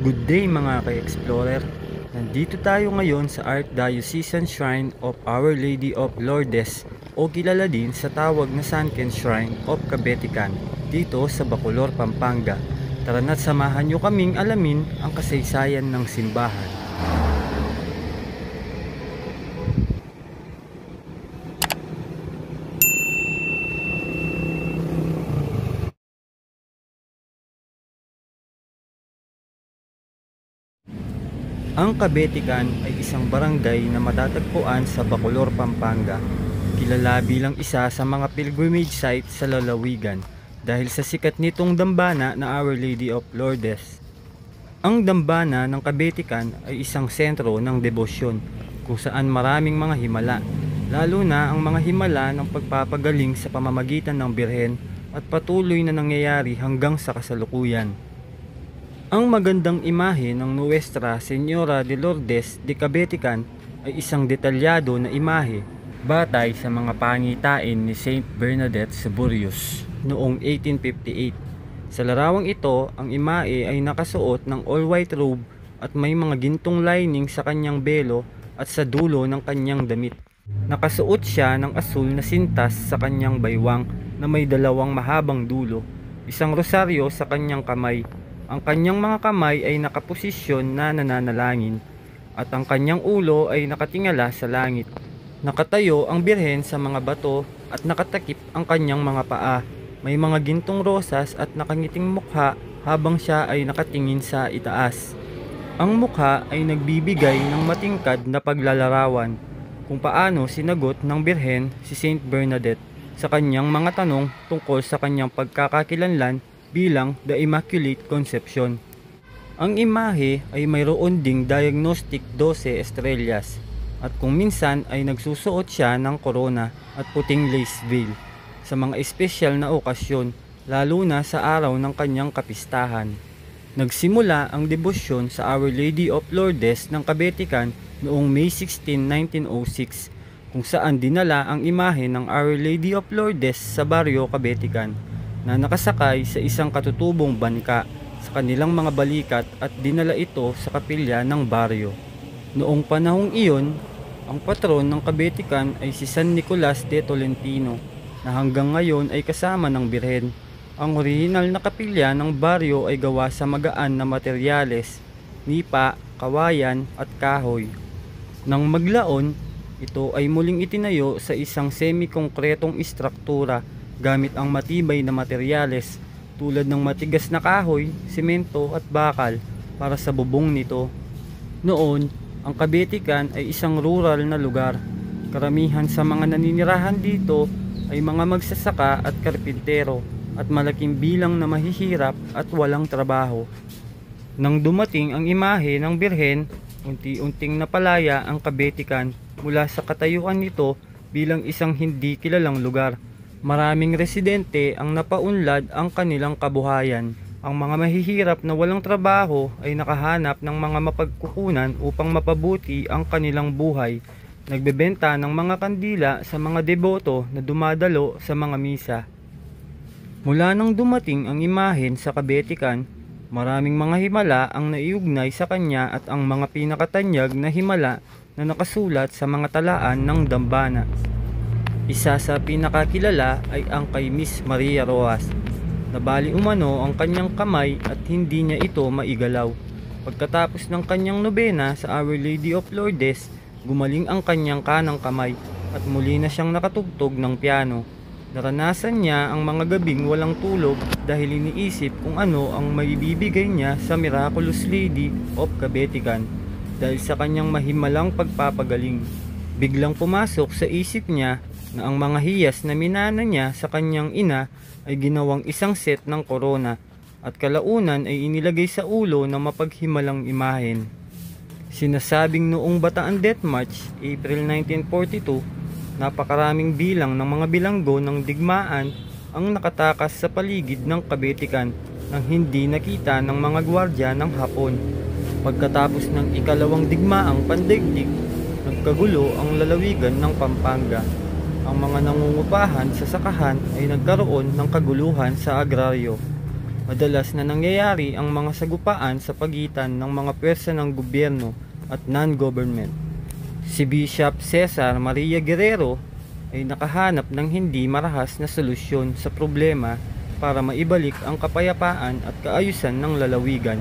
Good day mga ka-explorer! Nandito tayo ngayon sa Archdiocesan Shrine of Our Lady of Lourdes o kilala din sa tawag na Sunken Shrine of Cabetican dito sa Bacolor, Pampanga. Tara na't samahan nyo kaming alamin ang kasaysayan ng simbahan. Ang Cabetican ay isang barangay na matatagpuan sa Bacolor, Pampanga. Kilala bilang isa sa mga pilgrimage site sa lalawigan dahil sa sikat nitong dambana na Our Lady of Lourdes. Ang dambana ng Cabetican ay isang sentro ng debosyon kung saan maraming mga himala, lalo na ang mga himala ng pagpapagaling sa pamamagitan ng Birhen at patuloy na nangyayari hanggang sa kasalukuyan. Ang magandang imahe ng Nuestra Señora de Lourdes de Cabetican ay isang detalyado na imahe batay sa mga pangitain ni Saint Bernadette Saburius noong 1858. Sa larawang ito, ang imahe ay nakasuot ng all-white robe at may mga gintong lining sa kanyang belo at sa dulo ng kanyang damit. Nakasuot siya ng asul na sintas sa kanyang baywang na may dalawang mahabang dulo, isang rosaryo sa kanyang kamay. Ang kanyang mga kamay ay nakaposisyon na nananalangin at ang kanyang ulo ay nakatingala sa langit. Nakatayo ang Birhen sa mga bato at nakatakip ang kanyang mga paa. May mga gintong rosas at nakangiting mukha habang siya ay nakatingin sa itaas. Ang mukha ay nagbibigay ng matingkad na paglalarawan kung paano sinagot ng Birhen si Saint Bernadette sa kanyang mga tanong tungkol sa kanyang pagkakakilanlan bilang The Immaculate Conception. Ang imahe ay mayroon ding diagnostic 12 estrellas at kung minsan ay nagsusuot siya ng korona at puting lace veil sa mga espesyal na okasyon, lalo na sa araw ng kanyang kapistahan. Nagsimula ang debosyon sa Our Lady of Lourdes ng Cabetican noong May 16, 1906 kung saan dinala ang imahe ng Our Lady of Lourdes sa baryo Cabetican na nakasakay sa isang katutubong bangka sa kanilang mga balikat at dinala ito sa kapilya ng baryo. Noong panahong iyon, ang patron ng Cabetican ay si San Nicolas de Tolentino na hanggang ngayon ay kasama ng Birhen. Ang orihinal na kapilya ng baryo ay gawa sa magaan na materyales, nipa, kawayan at kahoy. Nang maglaon, ito ay muling itinayo sa isang semi-konkretong istruktura gamit ang matibay na materyales tulad ng matigas na kahoy, simento at bakal para sa bubong nito. Noon, ang Cabetican ay isang rural na lugar. Karamihan sa mga naninirahan dito ay mga magsasaka at karpintero at malaking bilang na mahihirap at walang trabaho. Nang dumating ang imahe ng Birhen, unti-unting napalaya ang Cabetican mula sa katayuan nito bilang isang hindi kilalang lugar. Maraming residente ang napaunlad ang kanilang kabuhayan. Ang mga mahihirap na walang trabaho ay nakahanap ng mga mapagkukunan upang mapabuti ang kanilang buhay. Nagbebenta ng mga kandila sa mga deboto na dumadalo sa mga misa. Mula nang dumating ang imahen sa Cabetican, maraming mga himala ang naiugnay sa kanya at ang mga pinakatanyag na himala na nakasulat sa mga talaan ng dambana. Isa sa pinakakilala ay ang kay Miss Maria Rojas. Nabali umano ang kanyang kamay at hindi niya ito maigalaw. Pagkatapos ng kanyang nobena sa Our Lady of Lourdes, gumaling ang kanyang kanang kamay at muli na siyang nakatugtog ng piano. Naranasan niya ang mga gabing walang tulog dahil iniisip kung ano ang maibibigay niya sa Miraculous Lady of Cabetican dahil sa kanyang mahimalang pagpapagaling. Biglang pumasok sa isip niya na ang mga hiyas na minana niya sa kanyang ina ay ginawang isang set ng korona at kalaunan ay inilagay sa ulo ng mapaghimalang imahen. Sinasabing noong Bataan Death March, April 1942, napakaraming bilang ng mga bilanggo ng digmaan ang nakatakas sa paligid ng Cabetican nang hindi nakita ng mga gwardya ng Hapon. Pagkatapos ng ikalawang digmaang pandaigdig, nagkagulo ang lalawigan ng Pampanga. Ang mga nangungupahan sa sakahan ay nagkaroon ng kaguluhan sa agraryo. Madalas na nangyayari ang mga sagupaan sa pagitan ng mga pwersa ng gobyerno at non-government. Si Bishop Cesar Maria Guerrero ay nakahanap ng hindi marahas na solusyon sa problema para maibalik ang kapayapaan at kaayusan ng lalawigan.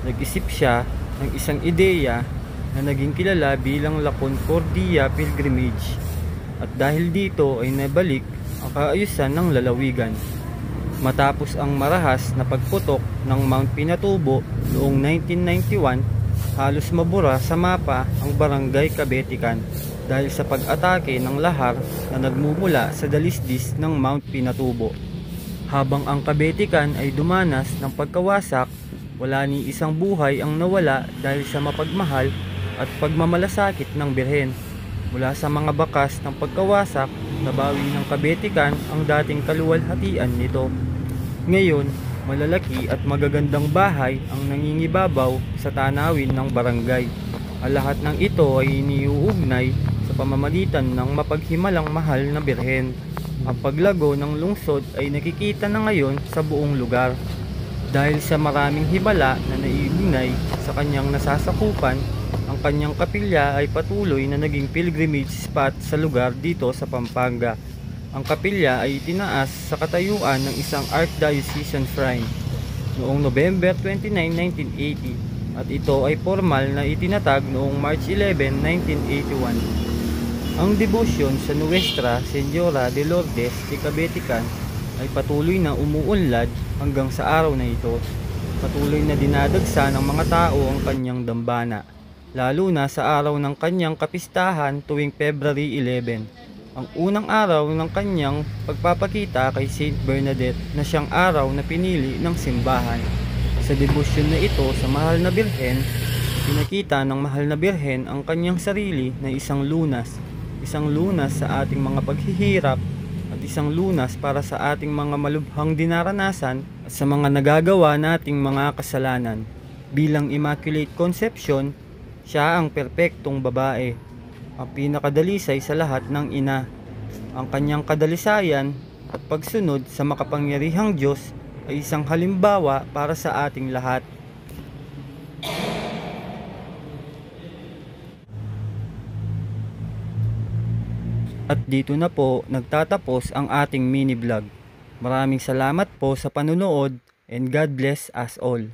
Nag-isip siya ng isang ideya na naging kilala bilang La Concordia Pilgrimage, at dahil dito ay nabalik ang kaayusan ng lalawigan. Matapos ang marahas na pagputok ng Mount Pinatubo noong 1991, halos mabura sa mapa ang Barangay Kabetikan dahil sa pag-atake ng lahar na nagmumula sa dalisdis ng Mount Pinatubo. Habang ang Kabetikan ay dumanas ng pagkawasak, wala ni isang buhay ang nawala dahil sa mapagmahal at pagmamalasakit ng Birhen. Mula sa mga bakas ng pagkawasak, nabawi ng Kabetikan ang dating kaluwalhatian nito. Ngayon, malalaki at magagandang bahay ang nangingibabaw sa tanawin ng barangay. Ang lahat ng ito ay iniuugnay sa pamamagitan ng mapaghimalang mahal na Birhen. Ang paglago ng lungsod ay nakikita na ngayon sa buong lugar. Dahil sa maraming himala na naiugnay sa kanyang nasasakupan, ang kanyang kapilya ay patuloy na naging pilgrimage spot sa lugar dito sa Pampanga. Ang kapilya ay itinaas sa katayuan ng isang Archdiocesan Shrine noong November 29, 1980, at ito ay formal na itinatag noong March 11, 1981. Ang debosyon sa Nuestra Señora de Lourdes de Kabetikan ay patuloy na umuunlad hanggang sa araw na ito. Patuloy na dinadagsa ng mga tao ang kanyang dambana, lalo na sa araw ng kanyang kapistahan tuwing February 11. Ang unang araw ng kanyang pagpapakita kay Saint Bernadette na siyang araw na pinili ng simbahan. Sa debosyon na ito sa mahal na Birhen, pinakita ng mahal na Birhen ang kanyang sarili na isang lunas sa ating mga paghihirap at isang lunas para sa ating mga malubhang dinaranasan at sa mga nagagawa nating mga kasalanan. Bilang Immaculate Conception, siya ang perpektong babae, ang pinakadalisay sa lahat ng ina. Ang kanyang kadalisayan at pagsunod sa makapangyarihang Diyos ay isang halimbawa para sa ating lahat. At dito na po nagtatapos ang ating mini vlog. Maraming salamat po sa panunood, and God bless us all.